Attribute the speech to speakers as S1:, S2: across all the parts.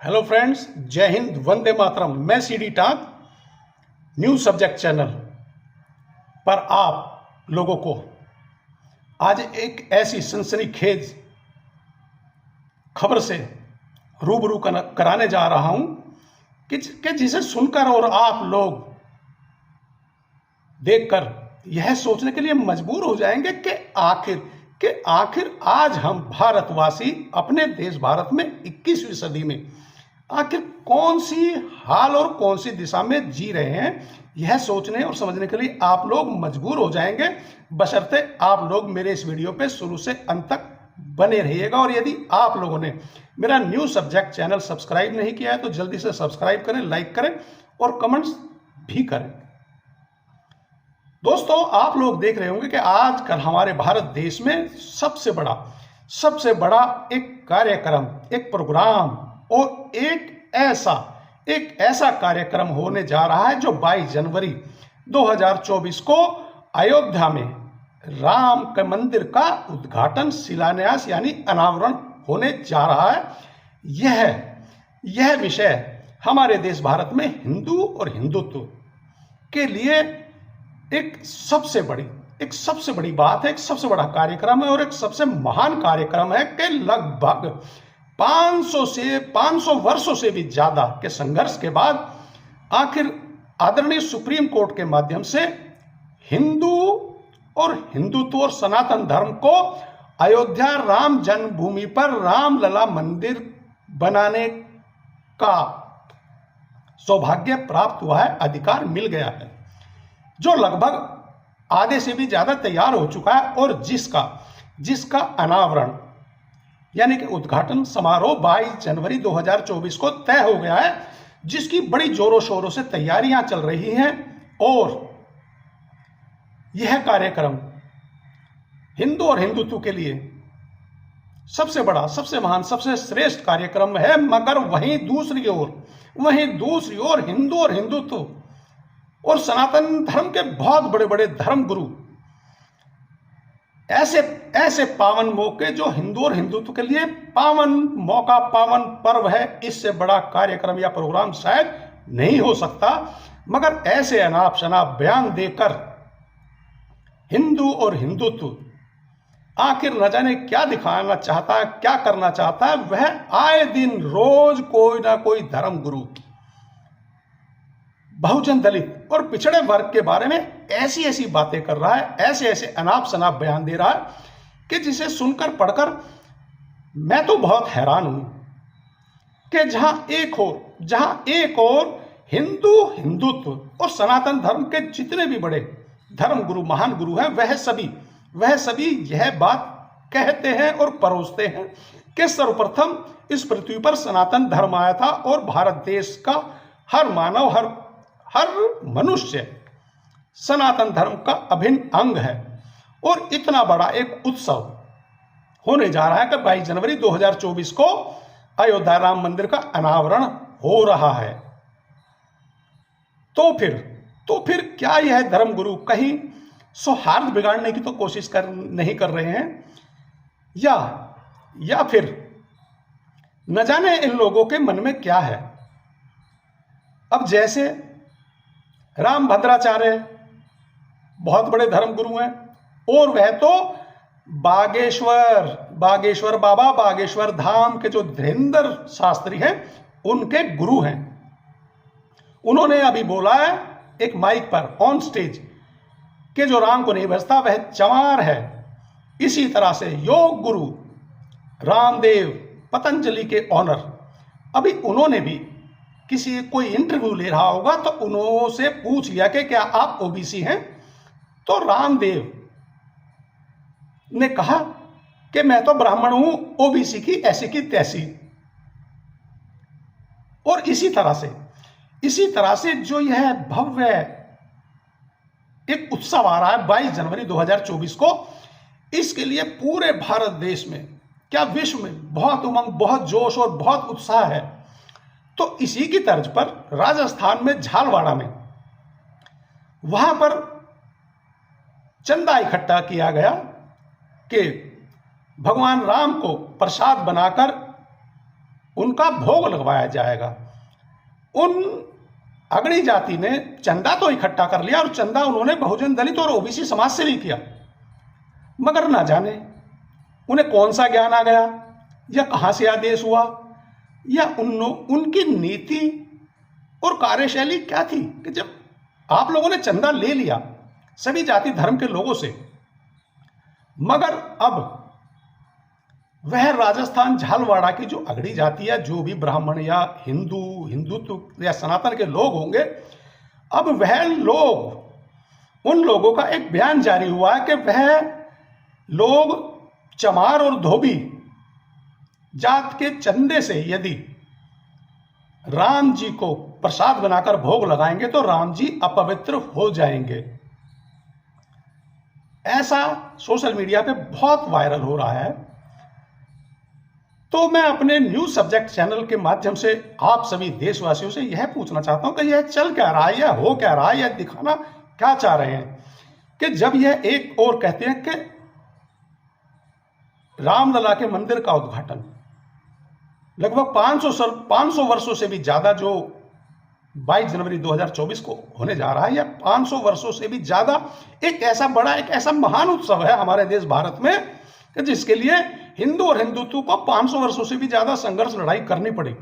S1: Hello friends, जय हिंद, वंदे मातरम। मैं CD टाक new subject channel पर आप लोगों को आज एक ऐसी सनसनीखेज खबर से रूबरू कराने जा रहा हूं कि जिसे सुनकर और आप लोग देखकर यह सोचने के लिए मजबूर हो जाएंगे कि आखिर आज हम भारतवासी अपने देश भारत में 21वीं सदी में आखिर कौन सी हाल और कौन सी दिशा में जी रहे हैं। यह सोचने और समझने के लिए आप लोग मजबूर हो जाएंगे, बशर्ते आप लोग मेरे इस वीडियो पे शुरू से अंत तक बने रहिएगा। और यदि आप लोगों ने मेरा न्यू सब्जेक्ट चैनल सब्सक्राइब नहीं किया है तो जल्दी से सब्सक्राइब करें, लाइक करें और कमेंट्स भी करें। दोस्तों, आप लोग देख रहे होंगे कि आजकल हमारे भारत देश में सबसे बड़ा एक कार्यक्रम, एक प्रोग्राम और एक ऐसा कार्यक्रम होने जा रहा है जो 22 जनवरी 2024 को अयोध्या में राम के मंदिर का उद्घाटन, शिलान्यास यानी अनावरण होने जा रहा है। यह विषय हमारे देश भारत में हिंदू और हिंदुत्व के लिए एक सबसे बड़ी बात है, एक सबसे बड़ा कार्यक्रम है और एक सबसे महान कार्यक्रम है कि लगभग 500 वर्षों से भी ज्यादा के संघर्ष के बाद आखिर आदरणीय सुप्रीम कोर्ट के माध्यम से हिंदू और हिंदुत्व और सनातन धर्म को अयोध्या राम जन्मभूमि पर रामलला मंदिर बनाने का सौभाग्य प्राप्त हुआ है, अधिकार मिल गया है, जो लगभग आधे से भी ज्यादा तैयार हो चुका है और जिसका अनावरण यानी कि उद्घाटन समारोह 22 जनवरी 2024 को तय हो गया है, जिसकी बड़ी जोरों शोरों से तैयारियां चल रही हैं। और यह कार्यक्रम हिंदू और हिंदुत्व के लिए सबसे बड़ा, सबसे महान, सबसे श्रेष्ठ कार्यक्रम है। मगर वहीं दूसरी ओर हिंदू और हिंदुत्व और सनातन धर्म के बहुत बड़े बड़े धर्म गुरु ऐसे पावन मौके, जो हिंदू और हिंदुत्व के लिए पावन मौका, पावन पर्व है, इससे बड़ा कार्यक्रम या प्रोग्राम शायद नहीं हो सकता। मगर ऐसे अनाप शनाप बयान देकर हिंदू और हिंदुत्व आखिर न जाने क्या दिखाना चाहता है, क्या करना चाहता है। वह आए दिन रोज कोई ना कोई धर्म गुरु बहुजन, दलित और पिछड़े वर्ग के बारे में ऐसी बातें कर रहा है, ऐसे अनाप शनाप बयान दे रहा है कि जिसे सुनकर पढ़कर मैं तो बहुत हैरान हूं कि जहां एक और हिंदू, हिंदुत्व और सनातन धर्म के जितने भी बड़े धर्म गुरु, महान गुरु हैं, वह सभी यह बात कहते हैं और परोसते हैं कि सर्वप्रथम इस पृथ्वी पर सनातन धर्म आया था और भारत देश का हर मानव, हर मनुष्य सनातन धर्म का अभिन्न अंग है। और इतना बड़ा एक उत्सव होने जा रहा है कि 22 जनवरी 2024 को अयोध्या राम मंदिर का अनावरण हो रहा है। तो फिर क्या यह धर्मगुरु कहीं सौहार्द बिगाड़ने की तो कोशिश नहीं कर रहे हैं, या फिर न जाने इन लोगों के मन में क्या है। अब जैसे राम भद्राचार्य बहुत बड़े धर्मगुरु हैं और वह तो बागेश्वर बाबा, बागेश्वर धाम के जो धीरेंद्र शास्त्री हैं, उनके गुरु हैं। उन्होंने अभी बोला है एक माइक पर, ऑन स्टेज, कि जो राम को नहीं भजता वह चमार है। इसी तरह से योग गुरु रामदेव, पतंजलि के ऑनर, अभी उन्होंने भी कोई इंटरव्यू ले रहा होगा तो उन्होंने पूछ लिया कि क्या आप ओबीसी हैं, तो रामदेव ने कहा कि मैं तो ब्राह्मण हूं, ओबीसी की ऐसी की तैसी। और इसी तरह से जो यह भव्य एक उत्सव आ रहा है 22 जनवरी 2024 को, इसके लिए पूरे भारत देश में, क्या विश्व में बहुत उमंग, बहुत जोश और बहुत उत्साह है। तो इसी की तर्ज पर राजस्थान में झालवाड़ा में वहां पर चंदा इकट्ठा किया गया कि भगवान राम को प्रसाद बनाकर उनका भोग लगवाया जाएगा। उन अगड़ी जाति ने चंदा तो इकट्ठा कर लिया और चंदा उन्होंने बहुजन दलित और ओबीसी समाज से भी किया, मगर ना जाने उन्हें कौन सा ज्ञान आ गया या कहां से आदेश हुआ या उनकी नीति और कार्यशैली क्या थी कि जब आप लोगों ने चंदा ले लिया सभी जाति धर्म के लोगों से, मगर अब वह राजस्थान झालवाड़ा की जो अगड़ी जाति है, जो भी ब्राह्मण या हिंदुत्व या सनातन के लोग होंगे, अब वह लोग, उन लोगों का एक बयान जारी हुआ है कि वह लोग चमार और धोबी जात के चंदे से यदि राम जी को प्रसाद बनाकर भोग लगाएंगे तो राम जी अपवित्र हो जाएंगे। ऐसा सोशल मीडिया पे बहुत वायरल हो रहा है। तो मैं अपने न्यूज सब्जेक्ट चैनल के माध्यम से आप सभी देशवासियों से यह पूछना चाहता हूं कि यह चल क्या रहा है, यह हो क्या रहा है, यह दिखाना क्या चाह रहे हैं कि जब यह एक और कहते हैं कि रामलला के मंदिर का उद्घाटन लगभग 500 वर्षों से भी ज्यादा, जो 22 जनवरी 2024 को होने जा रहा है, या 500 वर्षों से भी ज्यादा एक ऐसा बड़ा, एक ऐसा महान उत्सव है हमारे देश भारत में कि जिसके लिए हिंदू और हिंदुत्व को 500 वर्षों से भी ज्यादा संघर्ष लड़ाई करनी पड़ी।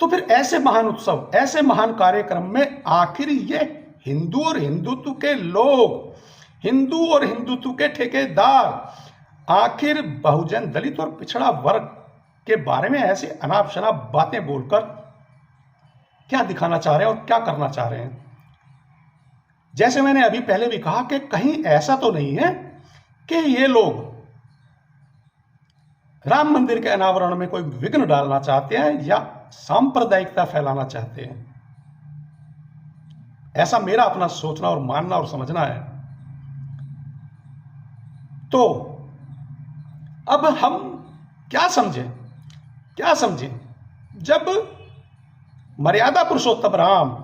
S1: तो फिर ऐसे महान उत्सव, ऐसे महान कार्यक्रम में आखिर ये हिंदू और हिंदुत्व के लोग, हिंदू और हिंदुत्व के ठेकेदार आखिर बहुजन दलित और पिछड़ा वर्ग के बारे में ऐसे अनाप शनाप बातें बोलकर क्या दिखाना चाह रहे हैं और क्या करना चाह रहे हैं। जैसे मैंने अभी पहले भी कहा कि कहीं ऐसा तो नहीं है कि ये लोग राम मंदिर के अनावरण में कोई विघ्न डालना चाहते हैं या सांप्रदायिकता फैलाना चाहते हैं। ऐसा मेरा अपना सोचना और मानना और समझना है। तो अब हम क्या समझें जब मर्यादा पुरुषोत्तम राम,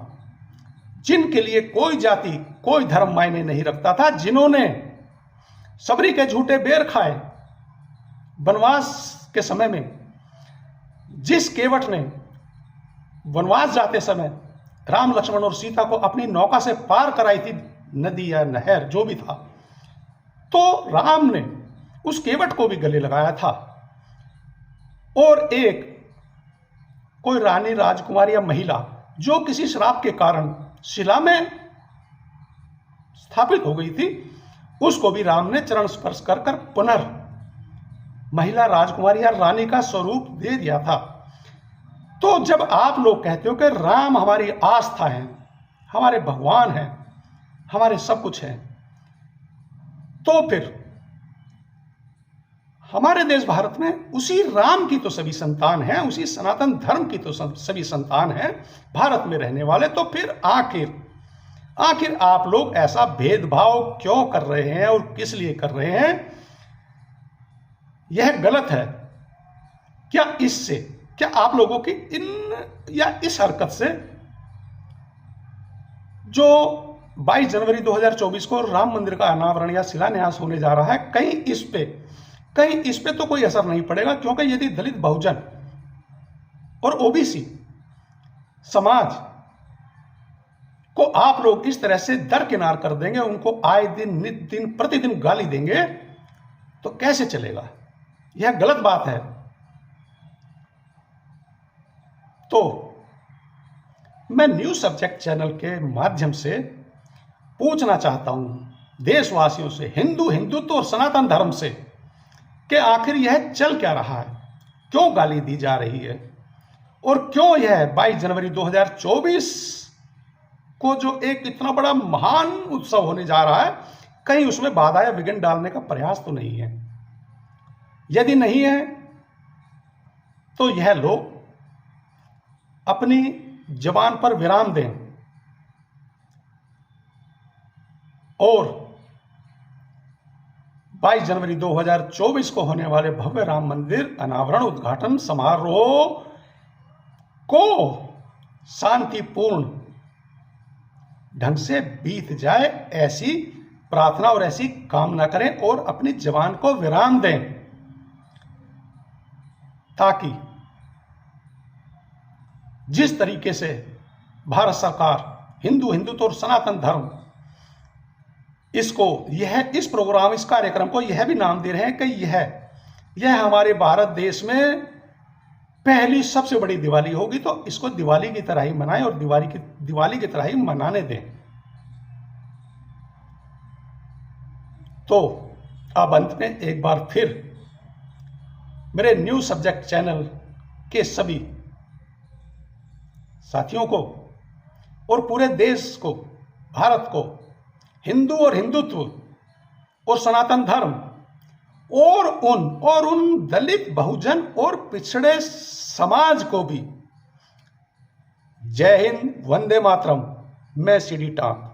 S1: जिनके लिए कोई जाति कोई धर्म मायने नहीं रखता था, जिन्होंने सबरी के झूठे बेर खाए वनवास के समय में, जिस केवट ने वनवास जाते समय राम लक्ष्मण और सीता को अपनी नौका से पार कराई थी, नदी या नहर जो भी था, तो राम ने उस केवट को भी गले लगाया था। और एक कोई रानी, राजकुमारी या महिला जो किसी श्राप के कारण शिला में स्थापित हो गई थी, उसको भी राम ने चरण स्पर्श कर कर पुनर् महिला, राजकुमारी या रानी का स्वरूप दे दिया था। तो जब आप लोग कहते हो कि राम हमारी आस्था है, हमारे भगवान हैं, हमारे सब कुछ हैं, तो फिर हमारे देश भारत में उसी राम की तो सभी संतान हैं, उसी सनातन धर्म की तो सभी संतान हैं भारत में रहने वाले। तो फिर आखिर आप लोग ऐसा भेदभाव क्यों कर रहे हैं और किस लिए कर रहे हैं? यह गलत है। क्या आप लोगों की इस हरकत से, जो 22 जनवरी 2024 को राम मंदिर का अनावरण या शिलान्यास होने जा रहा है, कहीं इस पे तो कोई असर नहीं पड़ेगा? क्योंकि यदि दलित, बहुजन और ओबीसी समाज को आप लोग इस तरह से दरकिनार कर देंगे, उनको आए दिन, नित दिन, प्रतिदिन गाली देंगे, तो कैसे चलेगा? यह गलत बात है। तो मैं न्यूज सब्जेक्ट चैनल के माध्यम से पूछना चाहता हूं देशवासियों से, हिंदुत्व और सनातन धर्म से, कि आखिर यह चल क्या रहा है? क्यों गाली दी जा रही है? और क्यों यह 22 जनवरी 2024 को जो एक इतना बड़ा महान उत्सव होने जा रहा है, कहीं उसमें बाधा या विघ्न डालने का प्रयास तो नहीं है? यदि नहीं है तो यह लोग अपनी जबान पर विराम दें और 22 जनवरी 2024 को होने वाले भव्य राम मंदिर अनावरण उद्घाटन समारोह को शांतिपूर्ण ढंग से बीत जाए, ऐसी प्रार्थना और ऐसी कामना करें और अपनी जबान को विराम दें, ताकि जिस तरीके से भारत सरकार हिंदुत्व और सनातन धर्म इस प्रोग्राम, इस कार्यक्रम को यह भी नाम दे रहे हैं कि यह हमारे भारत देश में पहली सबसे बड़ी दिवाली होगी, तो इसको दिवाली की तरह ही मनाएं और दिवाली की तरह ही मनाने दें। तो अब अंत में एक बार फिर मेरे न्यू सब्जेक्ट चैनल के सभी साथियों को और पूरे देश को, भारत को, हिंदू और हिंदुत्व और सनातन धर्म और उन दलित, बहुजन और पिछड़े समाज को भी जय हिंद, वंदे मातरम। मैं सीडी टॉप।